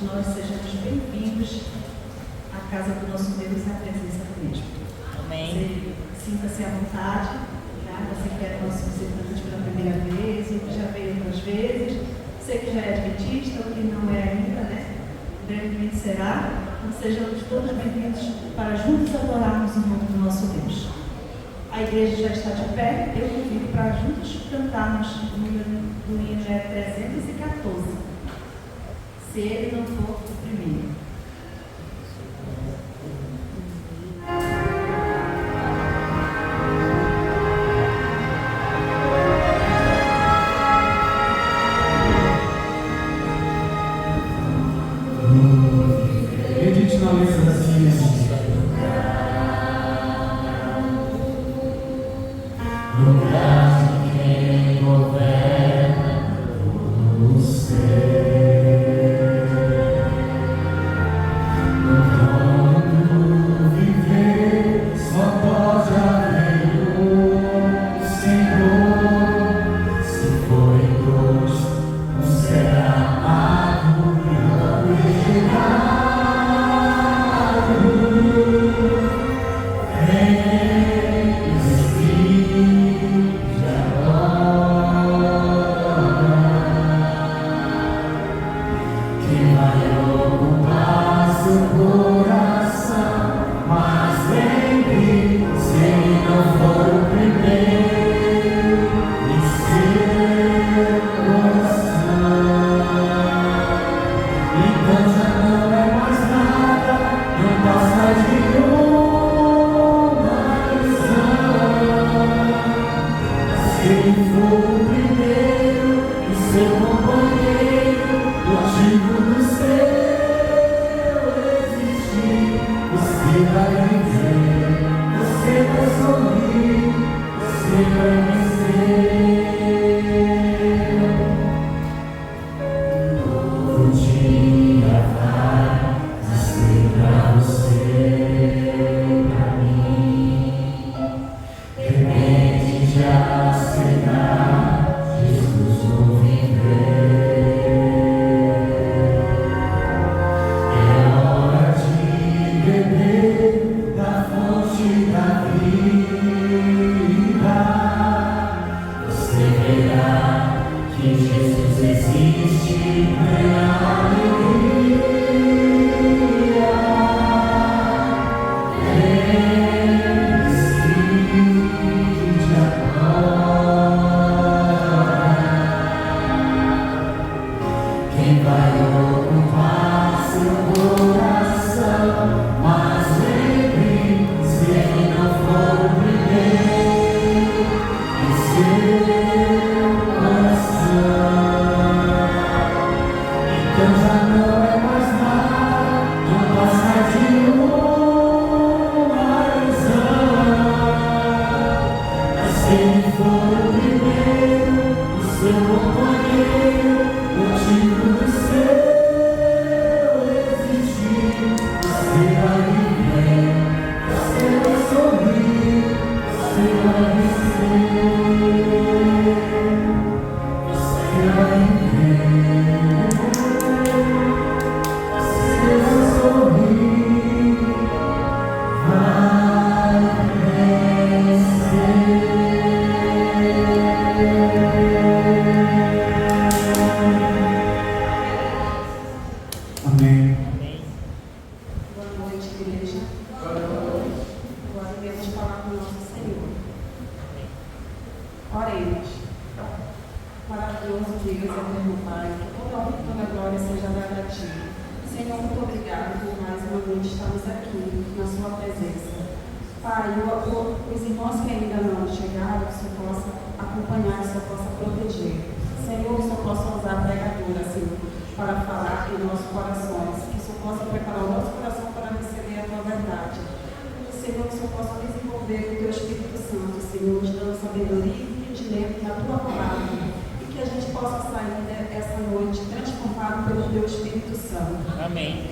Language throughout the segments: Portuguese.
todos nós sejamos bem-vindos à casa do nosso Deus e à presença do mesmo. Amém. Sinta-se à vontade, tá? Você que é nosso visitante pela primeira vez, ou que já veio outras vezes, você que já é adventista ou que não é ainda, né? Brevemente será. Então sejamos todos bem-vindos para juntos adorarmos o nome do nosso Deus. A igreja já está de pé, eu convido para juntos cantarmos o número do hino 314. Se ele não for o primeiro. Medite na letra assim. No braço de quem governa o céu, no mundo viver só pode haver um Senhor. Se for em cruz, não será amado e rejeitado.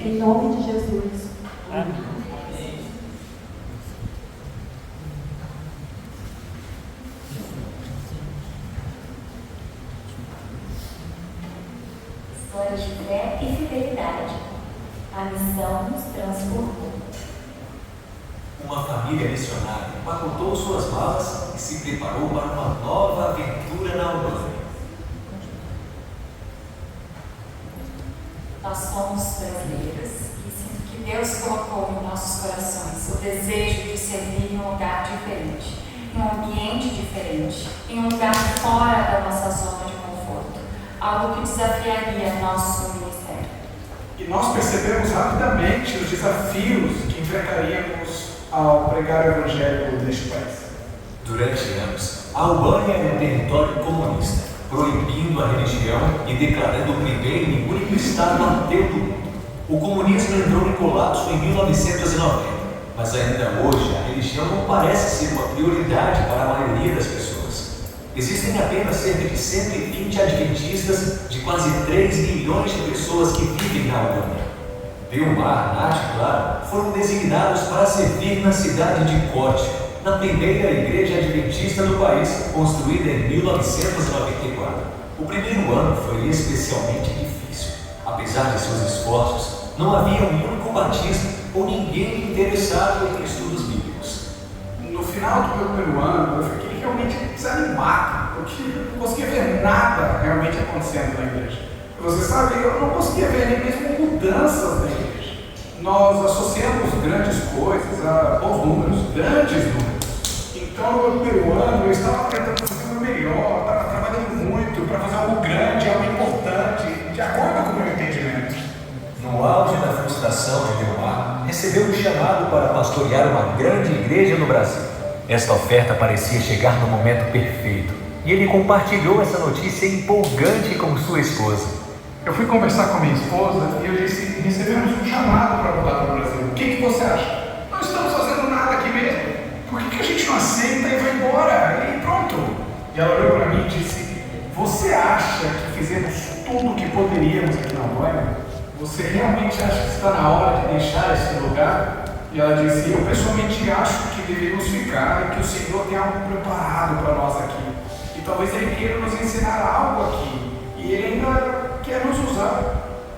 Em nome de Jesus. Amém. histórias de fé e fidelidade. A missão nos transformou. Uma família missionária empacotou suas malas e se preparou para uma nova aventura na Albânia. Nós somos brasileiros e sinto que Deus colocou em nossos corações o desejo de servir em um lugar diferente, em um ambiente diferente, em um lugar fora da nossa zona de conforto, algo que desafiaria nosso ministério. E nós percebemos rapidamente os desafios que enfrentaríamos ao pregar o Evangelho neste país. Durante anos, a Albânia era um território comunista, proibindo a religião e declarando o primeiro e único Estado ateu do mundo. O comunismo entrou em colapso em 1990, mas ainda hoje a religião não parece ser uma prioridade para a maioria das pessoas. Existem apenas cerca de 120 adventistas de quase 3 milhões de pessoas que vivem na Albânia. Delmar, Nath e Clara foram designados para servir na cidade de Kochi, na primeira igreja adventista do país, construída em 1994. O primeiro ano foi especialmente difícil. Apesar de seus esforços, não havia um único batismo ou ninguém interessado em estudos bíblicos. No final do meu primeiro ano, eu fiquei realmente desanimado, porque eu não conseguia ver nada realmente acontecendo na igreja. Você sabe, eu não conseguia ver nem mesmo mudanças na igreja. Nós associamos grandes coisas a bons números, grandes números. Então, no meu primeiro ano, eu estava tentando fazer o meu melhor, estava trabalhando muito para fazer algo grande, algo importante, de acordo com o meu entendimento. No auge da frustração de Delmar, recebeu um chamado para pastorear uma grande igreja no Brasil. Esta oferta parecia chegar no momento perfeito, e ele compartilhou essa notícia empolgante com sua esposa. Eu fui conversar com a minha esposa e eu disse: recebemos um chamado para voltar para o Brasil. O que você acha? Não estamos fazendo nada aqui mesmo. Por que a gente não aceita e vai embora? E pronto. E ela olhou para mim e disse: você acha que fizemos tudo o que poderíamos aqui na Albânia? Você realmente acha que está na hora de deixar esse lugar? E ela disse: eu pessoalmente acho que deveríamos ficar e que o Senhor tem algo preparado para nós aqui. E talvez Ele queira nos ensinar algo aqui. E Ele ainda quer nos usar.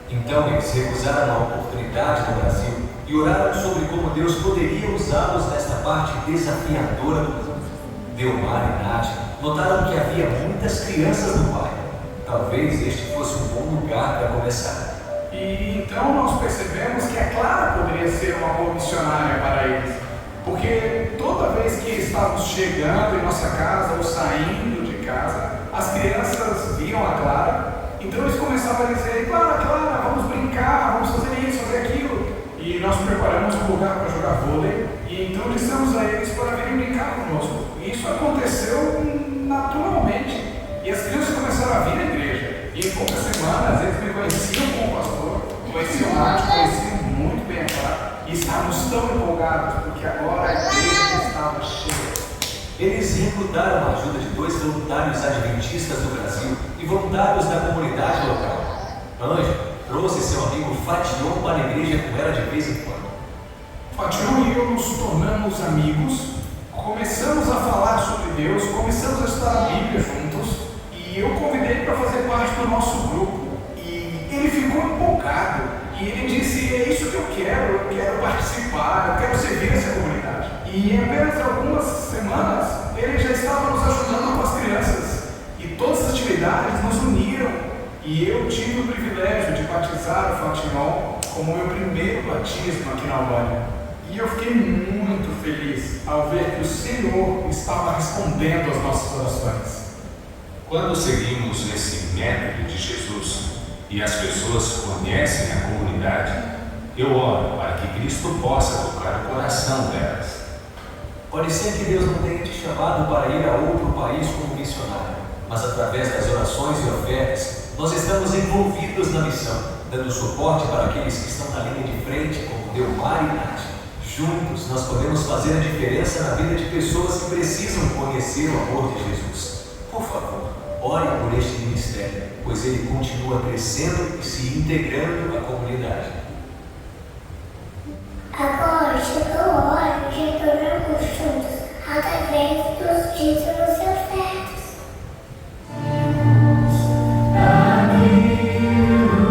Então eles recusaram a oportunidade no Brasil e oraram sobre como Deus poderia usá-los nesta parte desafiadora do mundo. Delmar e Nath notaram que havia muitas crianças no bairro. Talvez este fosse um bom lugar para começar. E então nós percebemos que a Clara poderia ser uma boa missionária para eles. Porque toda vez que estávamos chegando em nossa casa ou saindo de casa, as crianças viam a Clara. Então eles começavam a dizer: Clara, vamos brincar, vamos fazer isso, fazer aquilo. E nós preparamos um lugar para jogar vôlei. E então dissemos a eles para virem brincar conosco. E isso aconteceu naturalmente. E as crianças começaram a vir à igreja. E em poucas semanas eles me conheciam como pastor, conheciam o Nath, conheciam muito bem a Clara. E estávamos tão empolgados, porque agora a igreja estava cheia. Eles recrutaram a ajuda de 2 voluntários adventistas do Brasil e voluntários da comunidade local. Ângelo trouxe seu amigo Fation para a igreja com ela de vez em quando. Fation e eu nos tornamos amigos, começamos a falar sobre Deus, começamos a estudar a Bíblia juntos, e eu convidei para fazer parte do nosso grupo. E ele ficou empolgado, e ele disse: é isso que eu quero participar, eu quero servir essa comunidade. E em apenas algumas semanas, ele já estava nos ajudando com as crianças. E todas as atividades nos uniram. E eu tive o privilégio de batizar o Fation como meu primeiro batismo aqui na Albânia. E eu fiquei muito feliz ao ver que o Senhor estava respondendo às nossas orações. Quando seguimos esse método de Jesus e as pessoas conhecem a comunidade, eu oro para que Cristo possa tocar o coração delas. Pode ser que Deus não tenha te chamado para ir a outro país como missionário, mas através das orações e ofertas, nós estamos envolvidos na missão, dando suporte para aqueles que estão na linha de frente, como Delmar e Nath. Juntos, nós podemos fazer a diferença na vida de pessoas que precisam conhecer o amor de Jesus. Por favor, ore por este ministério, pois ele continua crescendo e se integrando à comunidade. Agora chegou a hora de retornarmos juntos através dos dízimos e ofertas. Amigo.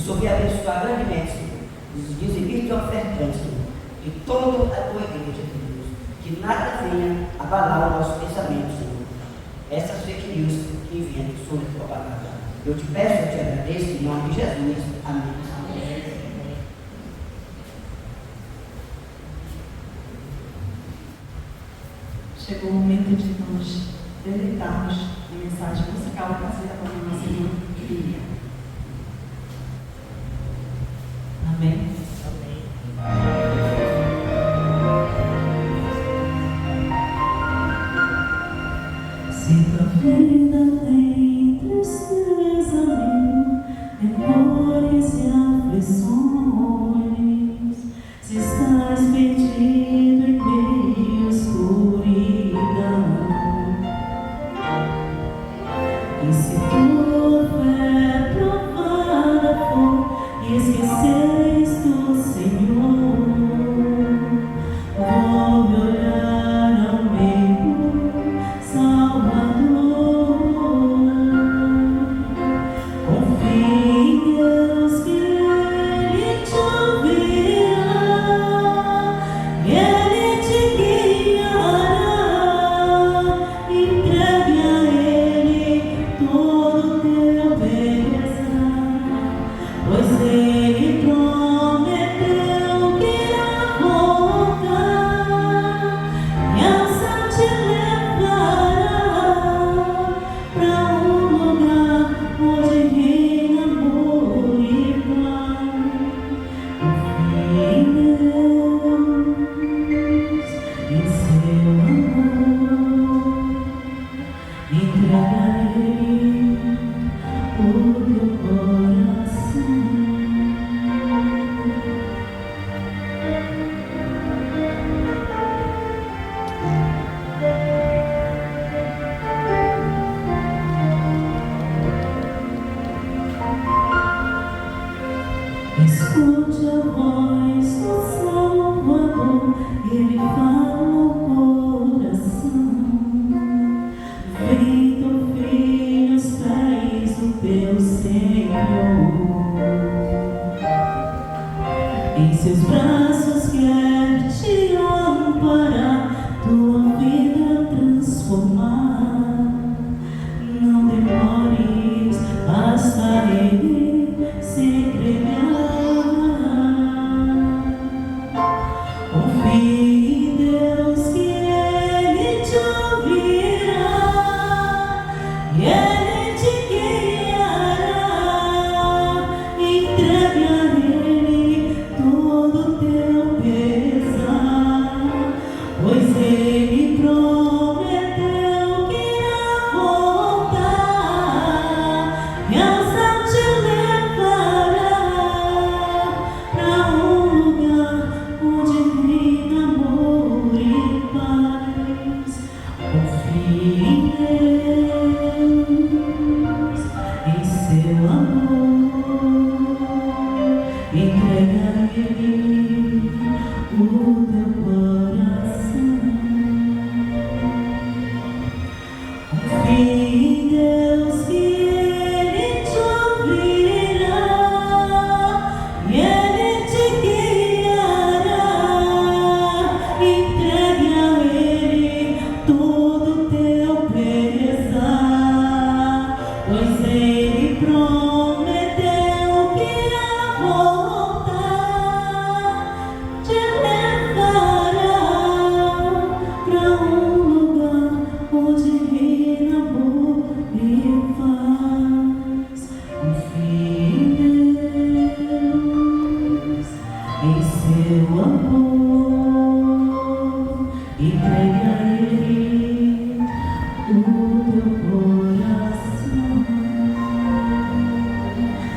sobre abençoar grandemente, Senhor, os dizimistas e ofertantes, Senhor, de toda a tua igreja, Deus, que nada venha abalar o nosso pensamento, Senhor. Essas fake news que inventam sobre a tua palavra. Eu te peço, eu te agradeço, em nome de Jesus. Amém. Chegou o momento de nós deleitarmos a mensagem musical trazida pela nossa irmã Lívia. Amém. Se tua vida tem tristeza, temores e aflições, se estás perdido em meio à escuridão, e se tua fé provada for e esqueceres do Senhor, volve olhar ao meio Salvador. Confie em Deus que Ele te ouvirá e Ele te guiará. Entregue a Ele todo o teu pesar, pois Ele prometeu que irá voltar e essa te levará para um lugar onde reina amor e paz. Confie em Deus, em seu amor, entrega a Ele o teu coração. Escute a voz do Salvador, Ele fala no coração. Vem teu filho aos pés do teu Senhor, em seus braços quer te amparar, tua vida transformar. Não demores, basta Ele se entregar. Confie em Deus que Ele te ouvirá e Ele te guiará. Entregue a Ele todo o teu pesar, pois Ele prometeu que irá voltar e essa te levará para um lugar onde reina amor e paz. Confie em Deus, em seu amor, entrega a Ele o teu coração. Confie em Deus que Ele te ouvirá e Ele te guiará. Entregue a Ele todo o teu pesar, pois Ele prometeu que irá voltar, te levará para um lugar onde reina amor e paz. Confie em Deus, em seu amor, entregue a Ele o teu coração.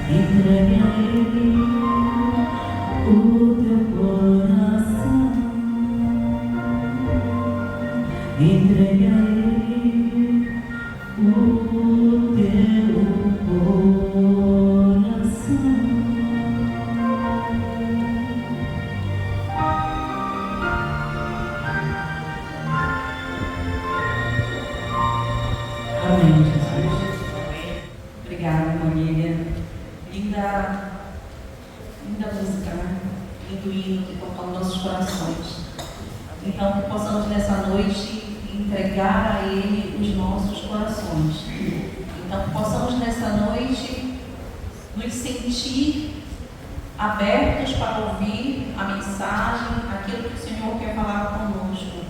Entregue a Ele o teu coração. Entregue a Ele o teu coração. Amém, Jesus. Obrigada, irmã Lívia. Linda linda música, né? Lindo hino que tocou nos nossos corações. Então, que possamos nessa noite entregar a Ele os nossos corações. Então, que possamos nessa noite nos sentir abertos para ouvir a mensagem, aquilo que o Senhor quer falar conosco.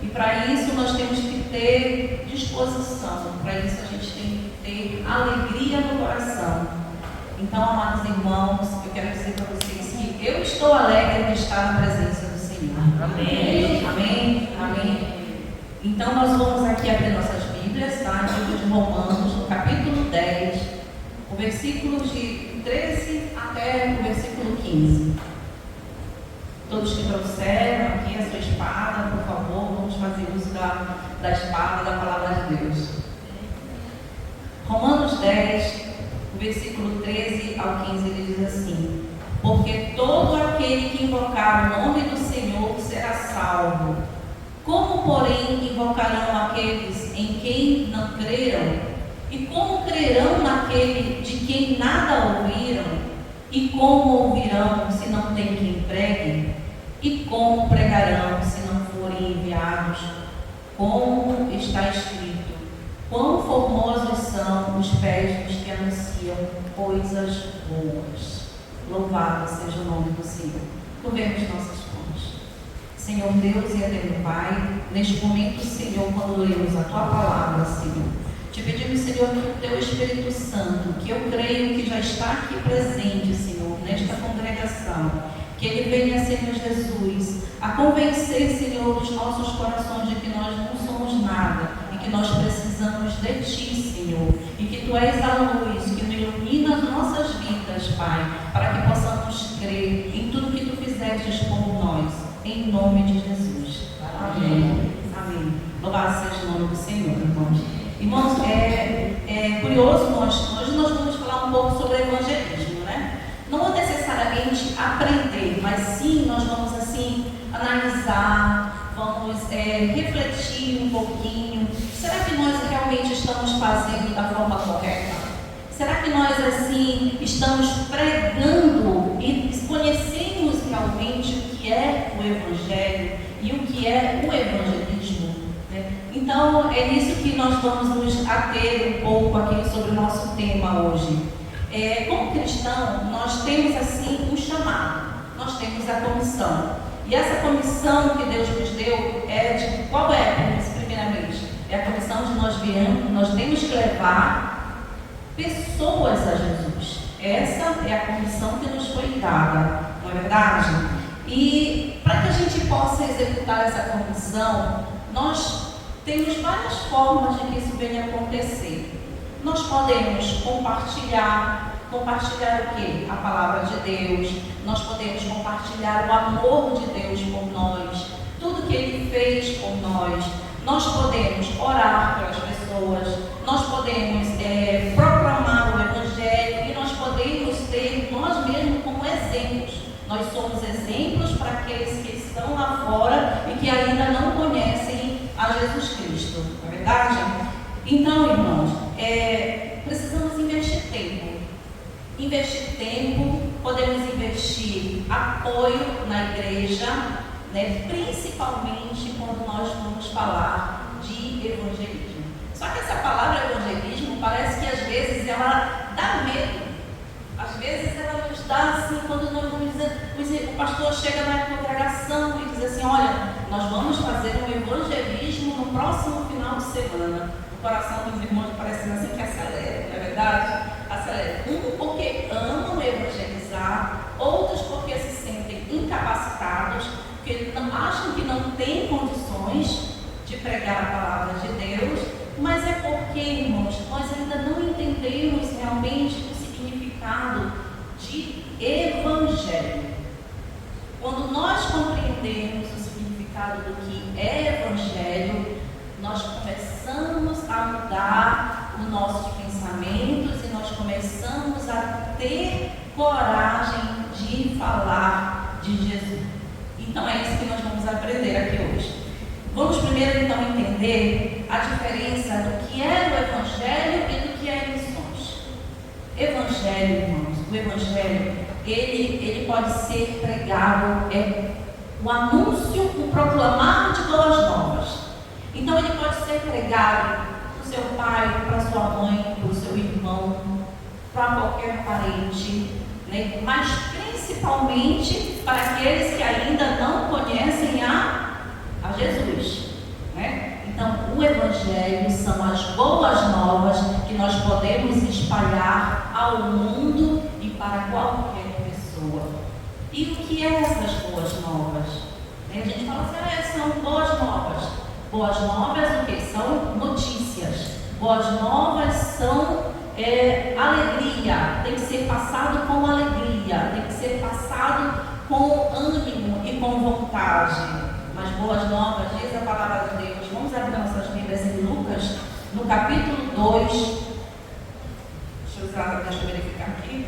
E para isso nós temos que ter disposição, para isso a gente tem que ter alegria no coração. Então, amados irmãos, eu quero dizer para vocês que eu estou alegre de estar na presença do Senhor. Amém. Amém. Amém. Então, nós vamos aqui abrir nossas Bíblias, tá? Livro de Romanos, no capítulo 10, o versículo de 13 até o versículo 15. Todos que trouxeram aqui a sua espada, por favor, vamos fazer uso da espada da palavra de Deus. Romanos 10, o versículo 13 ao 15, ele diz assim: porque todo aquele que invocar o nome do Senhor será salvo. Como, porém, invocarão aqueles em quem não creram? E como crerão naquele de quem nada ouviram? E como ouvirão se não tem quem pregue? E como pregarão se não forem enviados? Como está escrito: quão formosos são os pés dos que anunciam coisas boas. Louvado seja o nome do Senhor. Curvemos nossas mãos. Senhor Deus e eterno Pai, neste momento, Senhor, quando lemos a Tua palavra, Senhor, te pedimos, Senhor, que o Teu Espírito Santo, que eu creio que já está aqui presente, Senhor, nesta congregação, que Ele venha, Senhor Jesus, a convencer, Senhor, os nossos corações de que nós não somos nada e que nós precisamos de Ti, Senhor, e que Tu és a luz que ilumina as nossas vidas, Pai, para que possamos crer em tudo que Tu fizestes por nós, em nome de Jesus. Amém. Amém. Louvado seja o nome do Senhor, irmãos. Irmãos, é curioso, hoje nós vamos falar um pouco sobre evangelismo, né? Não necessariamente aprender, mas sim nós vamos assim analisar, vamos refletir um pouquinho. Será que nós realmente estamos fazendo da forma correta? Será que nós assim estamos pregando e conhecemos realmente o que é o Evangelho e o que é o evangelismo? Então, é nisso que nós vamos nos ater um pouco aqui sobre o nosso tema hoje. Como cristão, nós temos assim um chamado, nós temos a comissão. E essa comissão que Deus nos deu qual é, primeiramente? É a comissão de nós temos que levar pessoas a Jesus. Essa é a comissão que nos foi dada, não é verdade? E para que a gente possa executar essa comissão, nós temos várias formas de que isso venha acontecer. Nós podemos compartilhar o quê? A palavra de Deus. Nós podemos compartilhar o amor de Deus por nós, tudo que Ele fez por nós. Nós podemos orar pelas pessoas, nós podemos proclamar o Evangelho e nós podemos ter nós mesmos como exemplos. Nós somos exemplos para aqueles que estão lá fora e que ainda não conhecem a Jesus Cristo, não é verdade? Então, irmãos, precisamos investir tempo. Investir tempo, podemos investir apoio na igreja, né? Principalmente quando nós vamos falar de evangelismo. Só que essa palavra evangelismo parece que às vezes ela dá medo. Às vezes ela nos dá assim, quando nós vamos dizer, o pastor chega na congregação e diz assim: olha, nós vamos fazer um evangelismo no próximo final de semana. O coração dos irmãos parece assim que acelera, não é verdade? Acelera. Porque amam evangelizar, outros porque se sentem incapacitados, porque acham que não têm condições de pregar a palavra de Deus, mas é porque, irmãos, nós ainda não entendemos realmente o significado de evangelho. Quando nós compreendemos o significado do que é evangelho, nós começamos a mudar os nossos pensamentos e nós começamos a ter coragem de falar de Jesus. Então é isso que nós vamos aprender aqui hoje. Vamos primeiro então entender a diferença do que é o Evangelho e do que é missões. Evangelho, irmãos, o Evangelho, ele pode ser pregado, o anúncio, o proclamar de boas novas. Então ele pode ser pregado para o seu pai, para a sua mãe, para o seu irmão, para qualquer parente, né? Mas principalmente para aqueles que ainda não conhecem a Jesus, né? Então o Evangelho são as boas novas que nós podemos espalhar ao mundo e para qualquer pessoa. E o que é essas boas novas? A gente fala assim, são boas novas. Boas novas o que? São notícias. Boas novas são alegria. Tem que ser passado com alegria. Tem que ser passado com ânimo e com vontade. Mas boas novas, diz a palavra de Deus. Vamos abrir nossas Bíblias em Lucas, no capítulo 2. Deixa eu verificar aqui.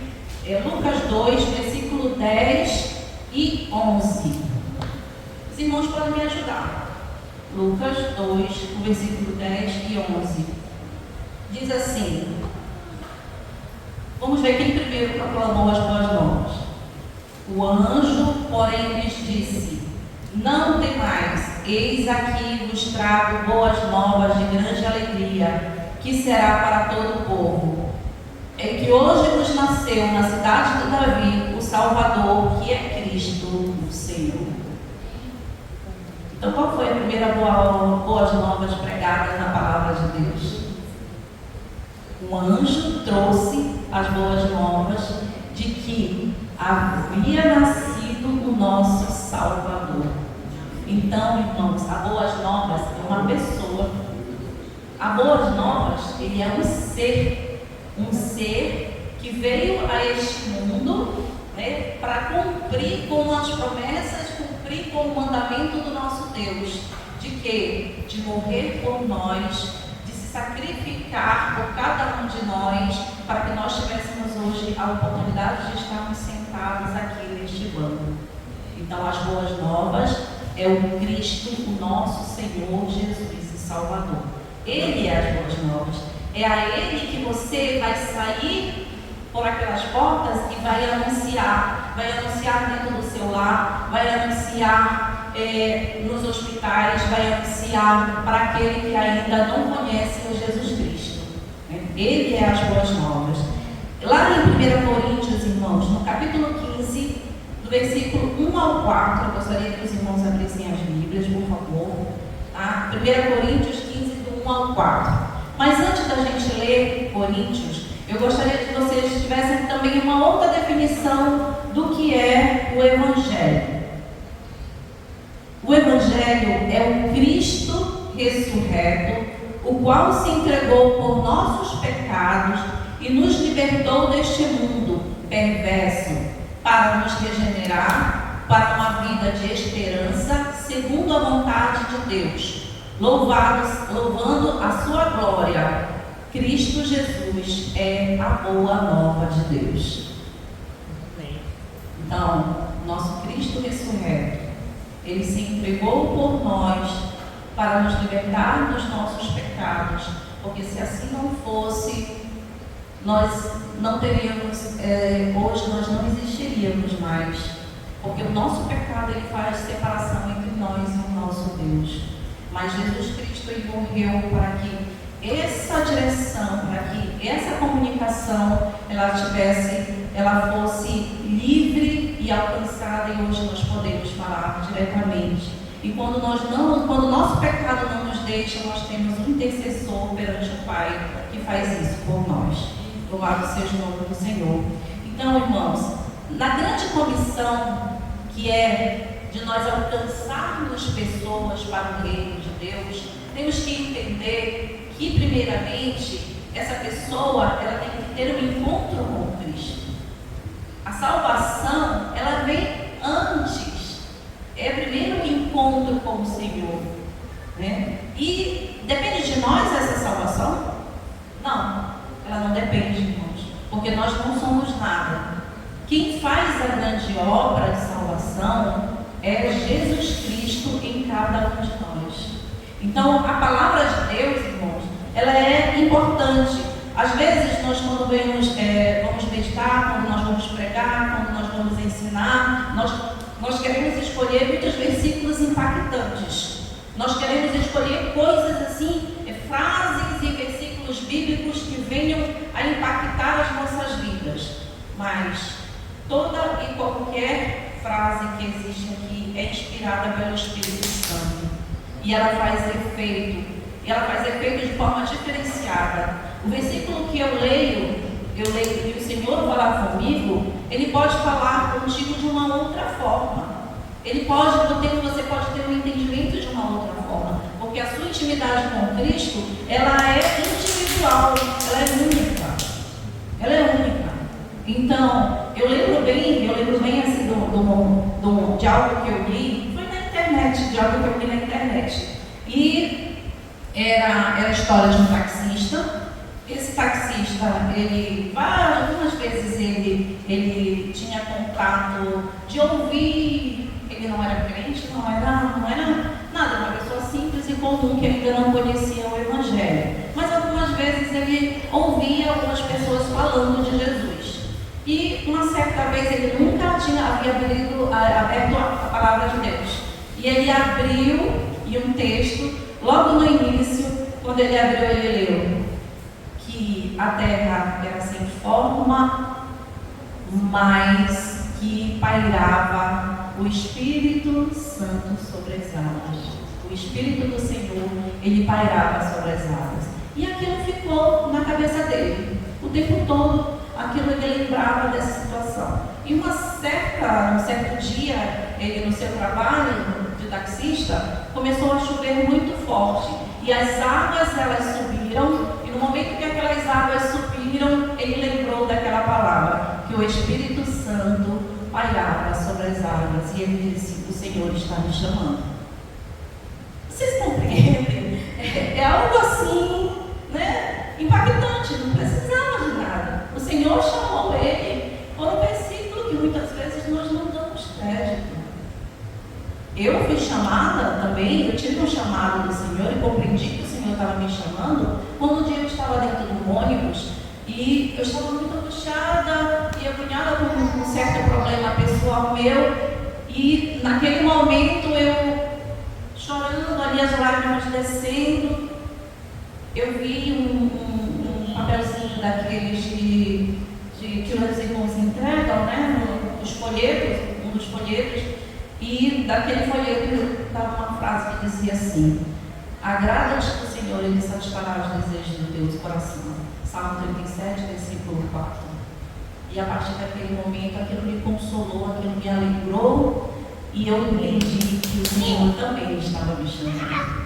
Lucas 2, versículo 10 e 11. Os irmãos podem me ajudar. Lucas 2, o versículo 10 e 11. Diz assim: vamos ver quem primeiro proclamou as boas novas. O anjo, porém, lhes disse: não temais, eis aqui vos trago boas novas de grande alegria, que será para todo o povo. É que hoje nos nasceu na cidade de Davi o Salvador, que é Cristo, o Senhor. Então, qual foi a primeira boas novas pregadas na palavra de Deus? Um anjo trouxe as boas novas de que havia nascido o nosso Salvador. Então, irmãos, a boas novas é uma pessoa. A boas novas, ele é um ser que veio a este mundo, né, para cumprir com as promessas, cumprir com o mandamento do nosso Deus. De quê? De morrer por nós, de se sacrificar por cada um de nós, para que nós tivéssemos hoje a oportunidade de estarmos sentados aqui neste banco. Então, as boas novas é o Cristo, o nosso Senhor Jesus e Salvador. Ele é as boas novas. É a Ele que você vai sair por aquelas portas e vai anunciar dentro do seu lar, vai anunciar nos hospitais, vai anunciar para aquele que ainda não conhece o Jesus Cristo. Ele é as boas novas. Lá em 1 Coríntios, irmãos, no capítulo 15, do versículo 1 ao 4, eu gostaria que os irmãos abrissem as Bíblias, por favor. Tá? 1 Coríntios 15, do 1 ao 4. Mas antes da gente ler Coríntios, eu gostaria que vocês tivessem também uma outra definição do que é o Evangelho. O Evangelho é o Cristo ressurreto, o qual se entregou por nossos pecados e nos libertou deste mundo perverso, para nos regenerar para uma vida de esperança, segundo a vontade de Deus, louvando a sua glória. Cristo Jesus é a boa nova de Deus. Então, nosso Cristo ressurreto, Ele se entregou por nós para nos libertar dos nossos pecados, porque se assim não fosse, nós não teríamos, hoje nós não existiríamos mais, porque o nosso pecado ele faz separação entre nós e o nosso Deus. Mas Jesus Cristo ele morreu para que essa direção, para que essa comunicação ela fosse livre e alcançada, e hoje nós podemos falar diretamente. E quando o nosso pecado não nos deixa, nós temos um intercessor perante o Pai que faz isso por nós. Louvado seja o nome do Senhor. Então, irmãos, na grande comissão que é de nós alcançarmos pessoas para o reino de Deus, temos que entender que, primeiramente, essa pessoa ela tem que ter um encontro com Cristo. A salvação, ela vem antes. É primeiro um encontro com o Senhor, né? E depende de nós essa salvação? Não, ela não depende, irmãos, porque nós não somos nada. Quem faz a grande obra de salvação é Jesus Cristo em cada um de nós. Então, a palavra de Deus, irmãos, ela é importante, Às vezes, nós quando vamos meditar, quando nós vamos pregar, quando nós vamos ensinar, nós queremos escolher muitos versículos impactantes. Nós queremos escolher coisas assim, frases e versículos bíblicos que venham a impactar as nossas vidas. Mas toda e qualquer frase que existe aqui é inspirada pelo Espírito Santo. E ela faz efeito. E ela faz efeito de forma diferenciada. O versículo que eu leio e o Senhor falar comigo, Ele pode falar contigo de uma outra forma. Você pode ter um entendimento de uma outra forma. Porque a sua intimidade com Cristo, ela é individual, ela é única. Ela é única. Então, eu lembro bem assim de algo que eu li, foi na internet, de algo que eu li na internet. E era a história de um taxista. Esse taxista, algumas vezes ele tinha contato de ouvir, ele não era crente, não era nada, uma pessoa simples e comum que ainda não conhecia o Evangelho. Mas algumas vezes ele ouvia algumas pessoas falando de Jesus. E uma certa vez ele nunca havia aberto a palavra de Deus. E ele abriu, e um texto, logo no início, quando ele abriu, ele leu que a terra era sem forma, mas que pairava o Espírito Santo sobre as águas. O Espírito do Senhor, ele pairava sobre as águas. E aquilo ficou na cabeça dele. O tempo todo, aquilo ele lembrava dessa situação. E um certo dia, ele no seu trabalho de taxista, começou a chover muito forte. E as águas, elas subiram, e no momento que aquelas águas subiram, ele lembrou daquela palavra, que o Espírito Santo pairava sobre as águas. E ele disse: o Senhor está me chamando. Vocês compreendem? É algo assim, né? Impactante, não precisava de nada. O Senhor chamou ele por um versículo que muitas vezes nós não damos crédito. Eu fui chamada também, eu tive um chamado do Senhor e compreendi que o Senhor estava me chamando quando um dia eu estava dentro do ônibus e eu estava muito angustiada e agoniada com um certo problema pessoal meu, e naquele momento eu chorando ali, as lágrimas descendo, eu vi um papelzinho daqueles que os irmãos entregam, né, dos folhetos, um dos folhetos. E daquele folheto estava uma frase que dizia assim: agrada-te do Senhor, Ele satisfará os desejos do teu coração. Salmo 37, versículo 4. E a partir daquele momento, aquilo me consolou, aquilo me alegrou, e eu entendi que o Senhor também estava me chamando.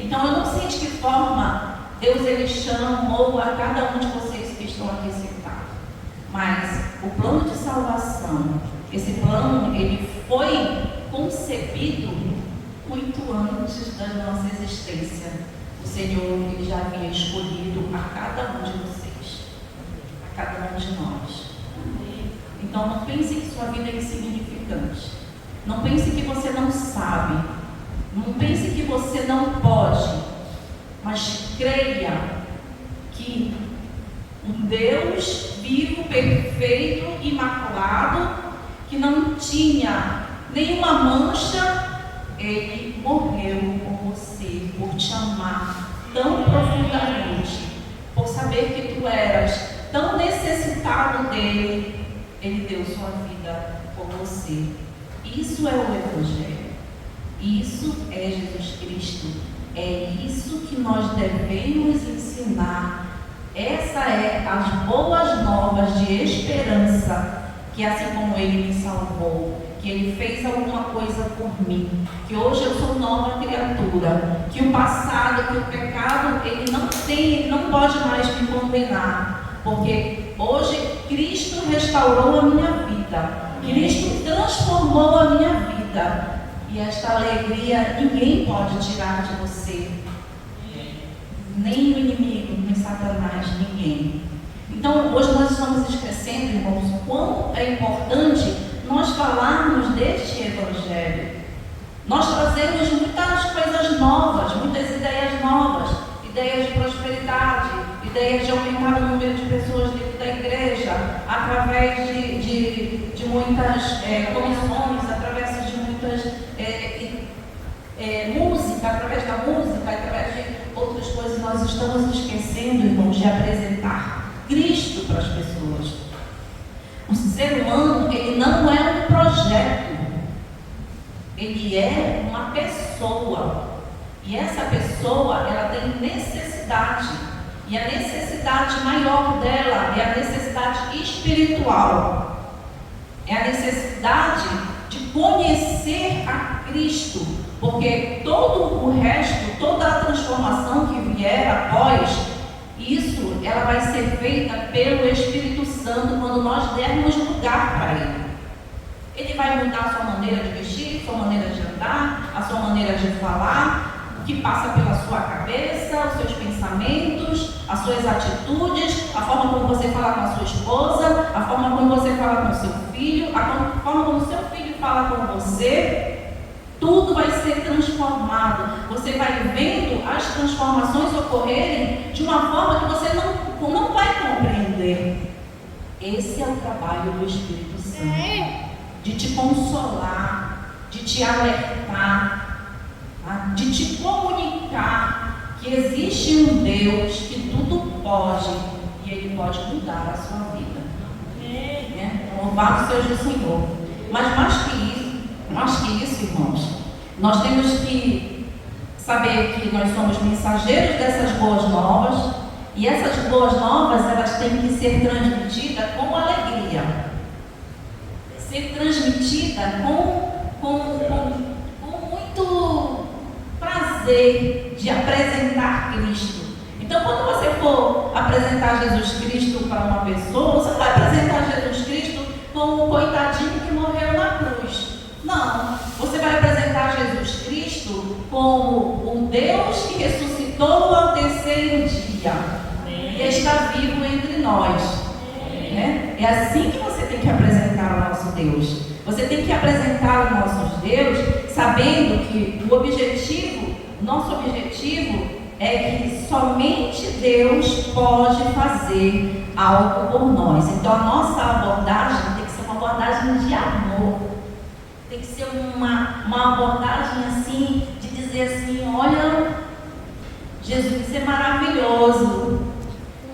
Então eu não sei de que forma Deus ele chamou a cada um de vocês que estão aqui sentados. Mas o plano de salvação, esse plano, ele foi concebido muito antes da nossa existência. O Senhor ele já havia escolhido a cada um de vocês, a cada um de nós. Então não pense que sua vida é insignificante. Não pense que você não sabe. Não pense que você não pode. Mas creia que um Deus vivo, perfeito, imaculado, que não tinha nenhuma mancha, Ele morreu por você, por te amar tão profundamente, por saber que tu eras tão necessitado dele. Ele deu sua vida por você. Isso é o Evangelho. Isso é Jesus Cristo. É isso que nós devemos ensinar. Essa é as boas novas de esperança. Que assim como Ele me salvou, que Ele fez alguma coisa por mim, que hoje eu sou nova criatura, que o passado, que o pecado, ele não pode mais me condenar, porque hoje Cristo restaurou a minha vida, Cristo transformou a minha vida, e esta alegria ninguém pode tirar de você, nem o inimigo, nem Satanás, ninguém. Então, hoje nós estamos esquecendo, irmãos, quão é importante nós falarmos deste Evangelho. Nós trazemos muitas coisas novas, muitas ideias novas, ideias de prosperidade, ideias de aumentar através de muitas comissões, através de muitas música, através da música, através de outras coisas. Nós estamos esquecendo, irmãos, de apresentar Cristo para as pessoas. O ser humano, ele não é um projeto, ele é uma pessoa. E essa pessoa, ela tem necessidade. E a necessidade maior dela é a necessidade espiritual. É a necessidade de conhecer a Cristo. Porque todo o resto, toda a transformação que vier após isso, ela vai ser feita pelo Espírito Santo quando nós dermos lugar para Ele. Ele vai mudar a sua maneira de vestir, a sua maneira de andar, a sua maneira de falar, o que passa pela sua cabeça, os seus pensamentos, as suas atitudes, a forma como você fala com a sua esposa, a forma como você fala com o seu filho, a forma como o seu filho fala com você. Tudo vai ser transformado. Você vai vendo as transformações ocorrerem de uma forma que você não vai compreender. Esse é o trabalho do Espírito Santo. De te consolar, de te alertar, de te comunicar que existe um Deus que tudo pode e Ele pode mudar a sua vida. Louvado seja o Senhor. Mas mais que isso, irmãos, nós temos que saber que nós somos mensageiros dessas boas novas, e essas boas novas, elas têm que ser transmitidas com alegria, ser transmitida com muito prazer de apresentar Cristo. Então, quando você for apresentar Jesus Cristo para uma pessoa, você não vai apresentar Jesus Cristo como um coitadinho que morreu na cruz. Não, você vai apresentar Jesus Cristo como um Deus que ressuscitou ao terceiro dia e está vivo entre nós. É assim que você tem que apresentar o nosso Deus. Você tem que apresentar o nosso Deus sabendo que nosso objetivo é que somente Deus pode fazer algo por nós. Então a nossa abordagem tem que ser uma abordagem de amor. Tem que ser uma abordagem assim, de dizer assim, olha, Jesus é maravilhoso.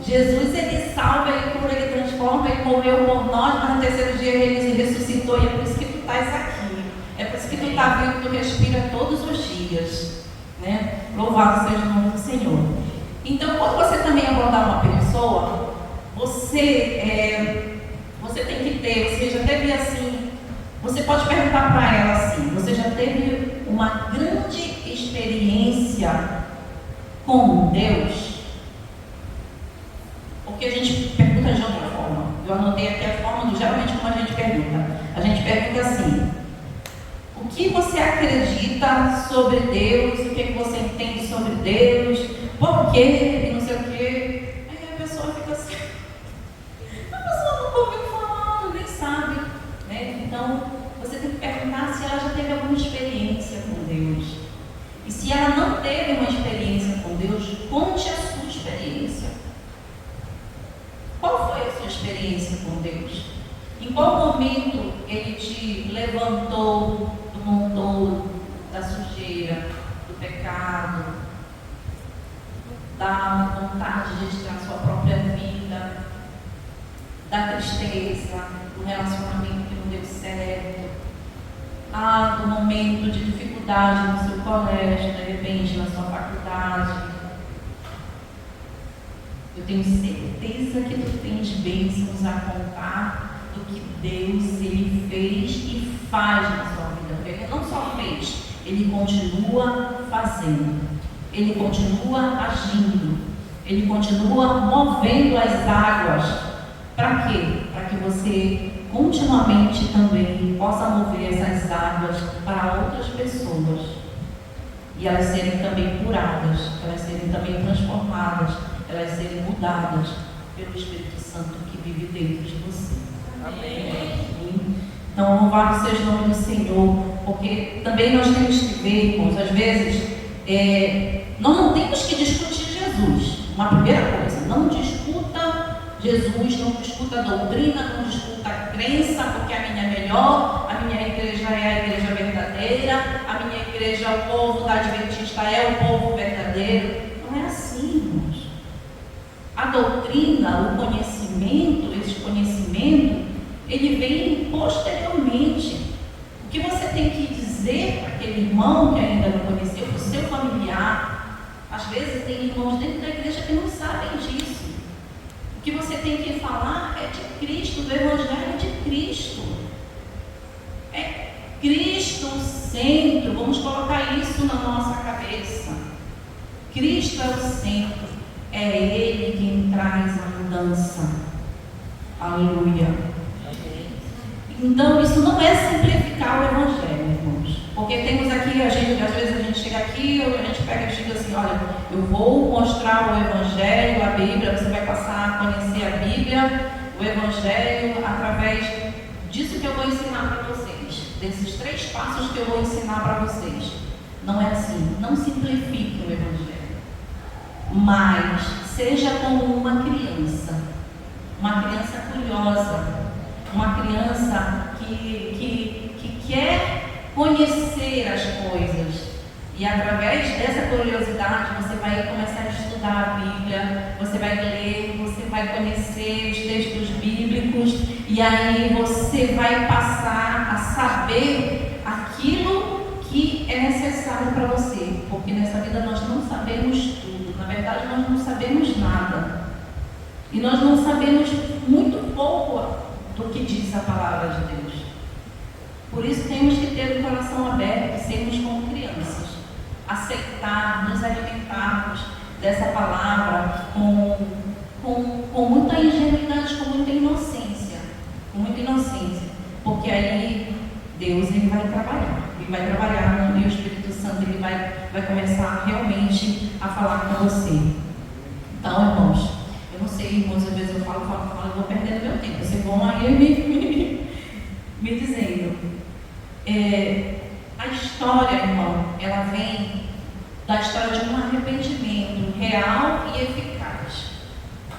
Jesus, Ele salva, Ele cura, Ele transforma, Ele morreu por nós, mas no terceiro dia Ele ressuscitou, e é por isso que tu estás aqui. É por isso que tu está vivo, tu respira todos os dias. Né? Louvado seja o nome do Senhor. Então, quando você também abordar uma pessoa, você tem que ter, você já teve assim, você pode perguntar para ela assim, você já teve uma grande experiência com Deus? Porque a gente pergunta de outra forma. Eu anotei aqui a forma, geralmente como a gente pergunta. A gente pergunta assim: o que você acredita sobre Deus? O que você entende sobre Deus? Por quê? E não sei o quê. Aí a pessoa fica assim. A pessoa nunca ouviu falar, nem sabe. Né? Então, você tem que perguntar se ela já teve alguma experiência com Deus. E se ela não teve uma experiência com Deus, conte a sua experiência. Qual foi a sua experiência com Deus? Em qual momento Ele te levantou do montouro, da sujeira, do pecado, da vontade de tirar sua própria vida, da tristeza, do relacionamento que não deu certo, do momento de dificuldade no seu colégio, de repente na sua faculdade? Eu tenho certeza que tu tens bênçãos a contar do que Deus Ele fez e faz na sua vida. Porque Ele não só fez, Ele continua fazendo, Ele continua agindo, Ele continua movendo as águas. Para quê? Para que você continuamente também possa mover essas águas para outras pessoas e elas serem também curadas, elas serem também transformadas, elas serem mudadas pelo Espírito Santo que vive dentro de você. Amém. Então, louvado seja o nome do Senhor, porque também nós temos que ver, irmãos, às vezes, nós não temos que discutir Jesus. Uma primeira coisa, não discuta Jesus, não discuta a doutrina, não discuta a crença, porque a minha é melhor, a minha igreja é a igreja verdadeira, a minha igreja, o povo da Adventista é o povo verdadeiro. Não é assim, irmãos. A doutrina, o conhecimento, esse conhecimento, ele vem posteriormente. O que você tem que dizer para aquele irmão que ainda não conheceu, para o seu familiar. Às vezes tem irmãos dentro da igreja que não sabem disso. O que você tem que falar é de Cristo, do Evangelho de Cristo. É Cristo o centro, vamos colocar isso na nossa cabeça. Cristo é o centro, é Ele quem traz a mudança. Aleluia. Então, isso não é simplificar o Evangelho, irmãos. Porque temos aqui, às vezes a gente chega aqui, a gente pega e diz assim, olha, eu vou mostrar o Evangelho, a Bíblia, você vai passar a conhecer a Bíblia, o Evangelho, através disso que eu vou ensinar para vocês, desses 3 passos que eu vou ensinar para vocês. Não é assim, não simplifique o Evangelho, mas seja como uma criança curiosa, uma criança que quer conhecer as coisas, e através dessa curiosidade você vai começar a estudar a Bíblia, você vai ler, você vai conhecer os textos bíblicos, e aí você vai passar a saber aquilo que é necessário para você, porque nessa vida nós não sabemos tudo, na verdade nós não sabemos nada, e nós não sabemos muito pouco do que diz a palavra de Deus. Por isso temos que ter o coração aberto, sermos como crianças, aceitar, nos alimentarmos dessa palavra com muita ingenuidade, com muita inocência, porque aí Deus ele vai trabalhar, e o Espírito Santo ele vai começar realmente a falar com você. Então, irmãos, eu não sei, irmãos, às vezes eu falo, eu vou perdendo meu tempo, vocês vão aí me dizendo. A história, irmão, ela vem da história de um arrependimento real e eficaz.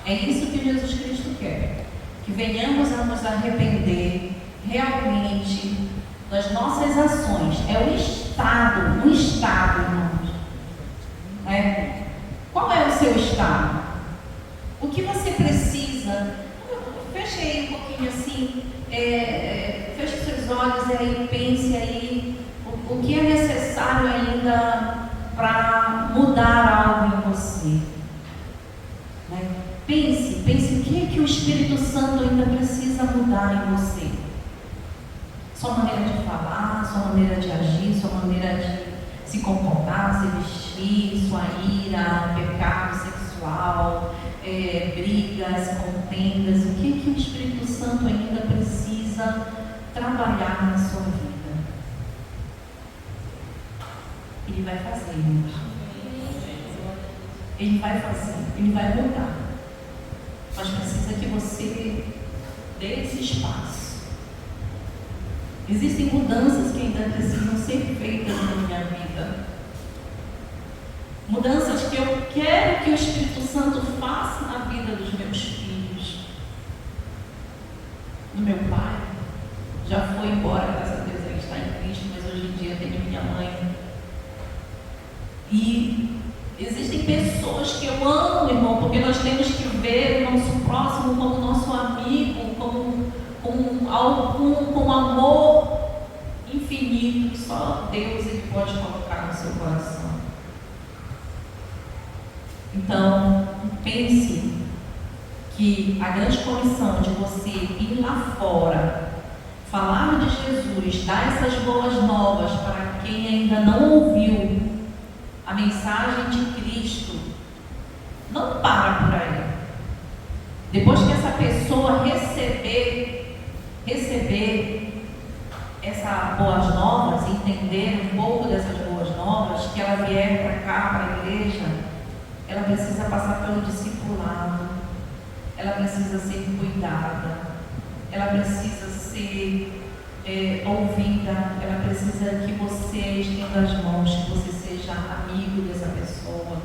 É isso que Jesus Cristo quer, que venhamos a nos arrepender realmente das nossas ações. É um estado, irmãos. Qual é o seu estado? O que você precisa? Feche aí um pouquinho assim, feche seus olhos aí, pense aí o que é necessário ainda para mudar algo em você. Pense o que é que o Espírito Santo ainda precisa mudar em você. Sua maneira de falar, sua maneira de agir, sua maneira de se comportar, se vestir, sua ira, pecado sexual, brigas, contendas, o que o Espírito Santo ainda precisa trabalhar na sua vida. Ele vai fazer, irmãos. Ele vai fazer, ele vai mudar. Mas precisa que você dê esse espaço. Existem mudanças que ainda precisam ser feitas na minha vida. Mudanças que eu quero que o Espírito Santo faça na vida dos meus filhos. Do meu pai. Já foi embora, graças a Deus, ele está em Cristo, mas hoje em dia tenho minha mãe. E existem pessoas que eu amo, irmão, porque nós temos que ver o nosso próximo como nosso amigo, com amor infinito que só Deus ele pode colocar no seu coração. Então, pense que a grande comissão de você ir lá fora, falar de Jesus, dar essas boas novas para quem ainda não ouviu a mensagem de Cristo, não para por aí. Depois que essa pessoa receber essas boas novas, entender um pouco dessas boas novas, que ela vier para cá, para a igreja, ela precisa passar pelo discipulado, ela precisa ser cuidada, ela precisa ser ouvida, ela precisa que você estenda as mãos, que você seja amigo dessa pessoa.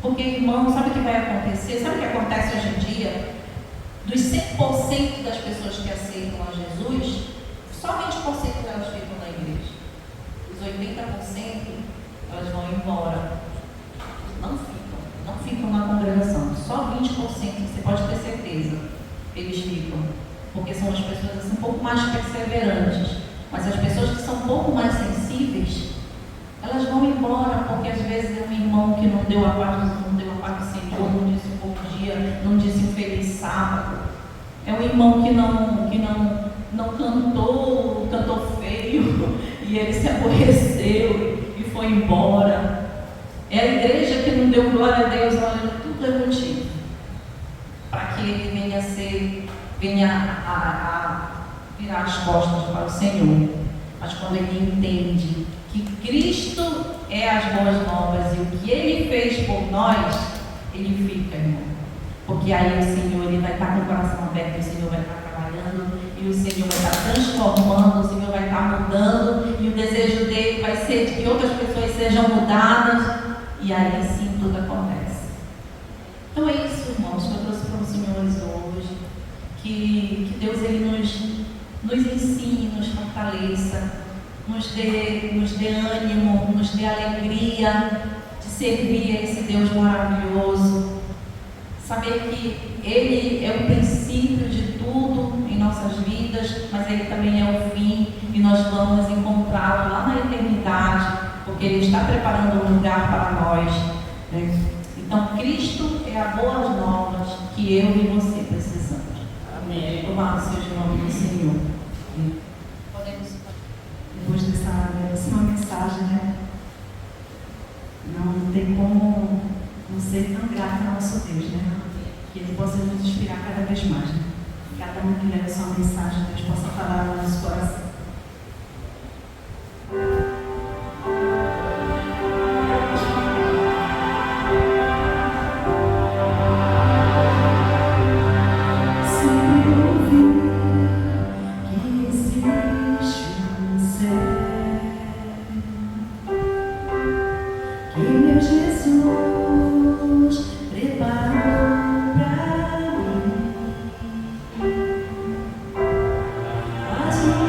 Porque, irmão, sabe o que vai acontecer? Sabe o que acontece hoje em dia? 10% das pessoas que aceitam a Jesus, só 20% delas ficam na igreja. Os 80% elas vão embora. Não ficam na congregação. Só 20%, você pode ter certeza, eles ficam. Porque são as pessoas assim, um pouco mais perseverantes. Mas as pessoas que são um pouco mais sensíveis, elas vão embora, porque às vezes é um irmão que não deu a paz do Senhor, não disse um bom dia, não disse um feliz sábado. É um irmão que não cantou feio, e ele se aborreceu e foi embora. É a igreja que não deu glória a Deus, olha, tudo é motivo para que ele venha a virar as costas para o Senhor. Mas quando ele entende que Cristo é as boas novas e o que Ele fez por nós, ele fica, irmão. Porque aí o Senhor, ele vai estar com o coração aberto, o Senhor vai estar trabalhando, e o Senhor vai estar transformando, o Senhor vai estar mudando, e o desejo dele vai ser de que outras pessoas sejam mudadas, e aí sim tudo acontece. Então é isso, irmãos, que eu trouxe para os senhores hoje, que Deus ele nos ensine, nos fortaleça, nos dê ânimo, nos dê alegria de servir a esse Deus maravilhoso. Saber que Ele é o princípio de tudo em nossas vidas, mas Ele também é o fim, e nós vamos encontrá-lo lá na eternidade, porque Ele está preparando um lugar para nós, né? Então, Cristo é a boas novas que eu e você precisamos. Amém. Louvado seja o nome do Senhor. Podemos... Depois dessa belíssima mensagem, né? Não tem como não ser tão grato ao nosso Deus, né? Que Ele possa nos inspirar cada vez mais, né? Cada um que leva sua mensagem, Deus possa falar no nosso coração. Mas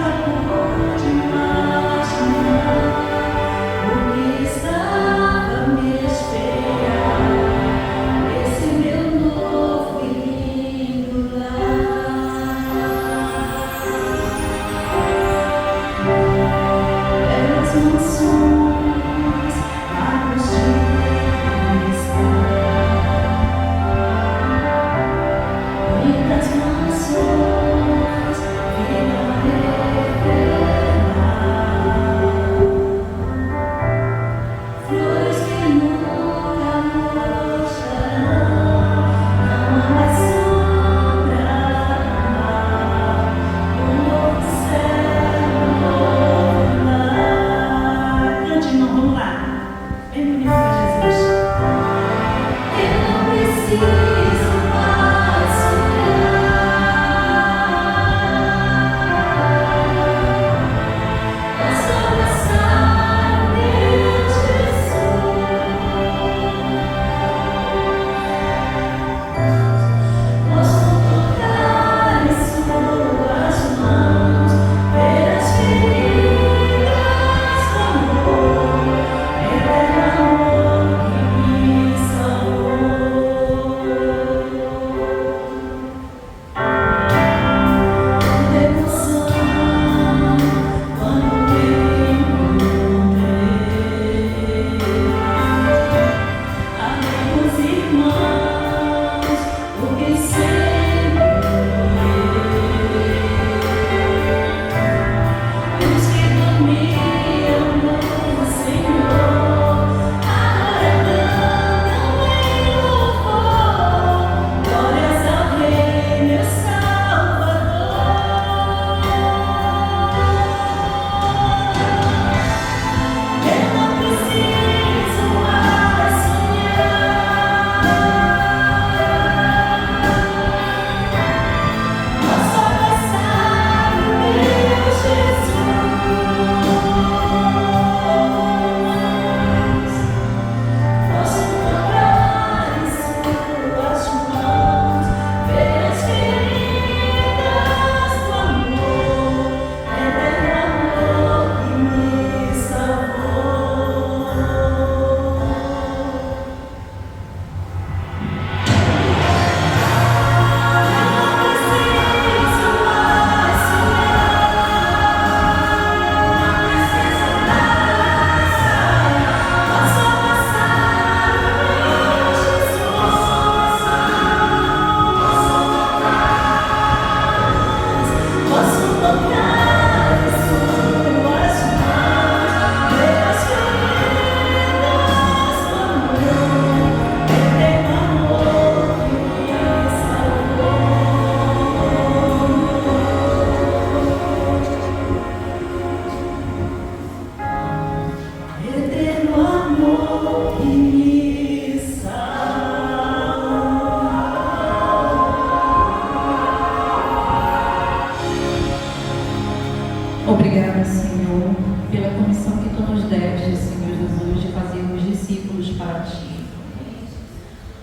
Obrigada, Senhor, pela comissão que Tu nos deste, Senhor Jesus, de fazermos discípulos para Ti.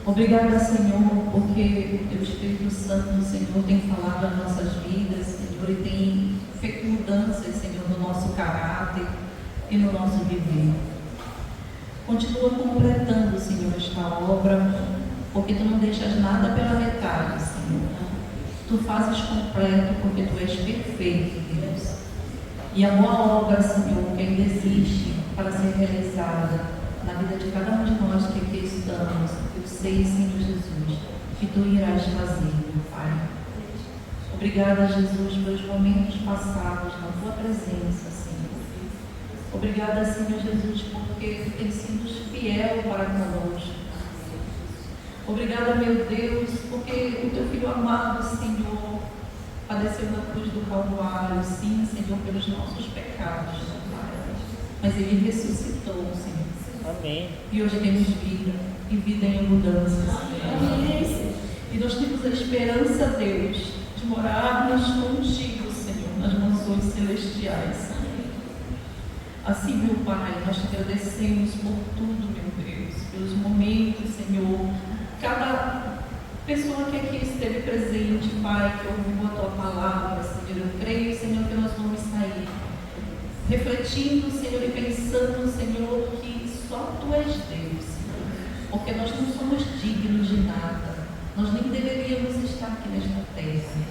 Obrigada, Senhor, porque o Espírito Santo, Senhor, tem falado às nossas vidas, Senhor, e tem feito mudanças, Senhor, no nosso caráter e no nosso viver. Continua completando, Senhor, esta obra, porque Tu não deixas nada pela metade, Senhor. Tu fazes completo, porque Tu és perfeito, Deus. E a boa obra, Senhor, que ainda existe para ser realizada na vida de cada um de nós que aqui estamos, eu sei, Senhor Jesus, que Tu irás fazer, meu Pai. Obrigada, Jesus, pelos momentos passados na Tua presença, Senhor. Obrigada, Senhor Jesus, porque Tu tens sido fiel para conosco. Obrigada, meu Deus, porque o Teu Filho amado, Senhor, padeceu na cruz do Calvário, sim, Senhor, pelos nossos pecados, Pai. Mas Ele ressuscitou, Senhor. Amém. E hoje temos vida, e vida em abundância, Senhor. E nós temos a esperança, Deus, de morarmos contigo, Senhor, nas mansões celestiais, Senhor. Assim, meu Pai, nós te agradecemos por tudo, meu Deus, pelos momentos, Senhor. Cada pessoa que aqui esteve presente, Pai, que ouviu a Tua palavra, Senhor, eu creio, Senhor, que nós vamos sair refletindo, Senhor, e pensando, Senhor, que só Tu és Deus, Senhor, porque nós não somos dignos de nada, nós nem deveríamos estar aqui nesta terra,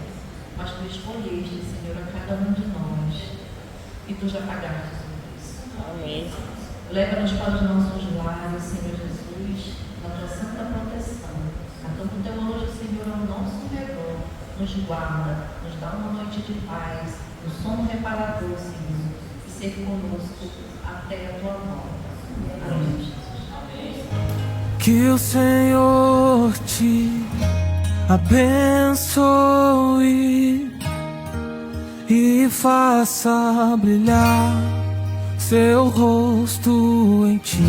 mas Tu escolheste, Senhor, a cada um de nós, e Tu já pagaste por isso. Amém. Leva-nos para os nossos lares, Senhor Jesus, na Tua santa proteção. Então, o Teu anjo, Senhor, ao nosso redor, nos guarda, nos dá uma noite de paz, um sono reparador, Senhor, e ser conosco até a Tua volta. Amém, Jesus. Que o Senhor te abençoe e faça brilhar seu rosto em ti.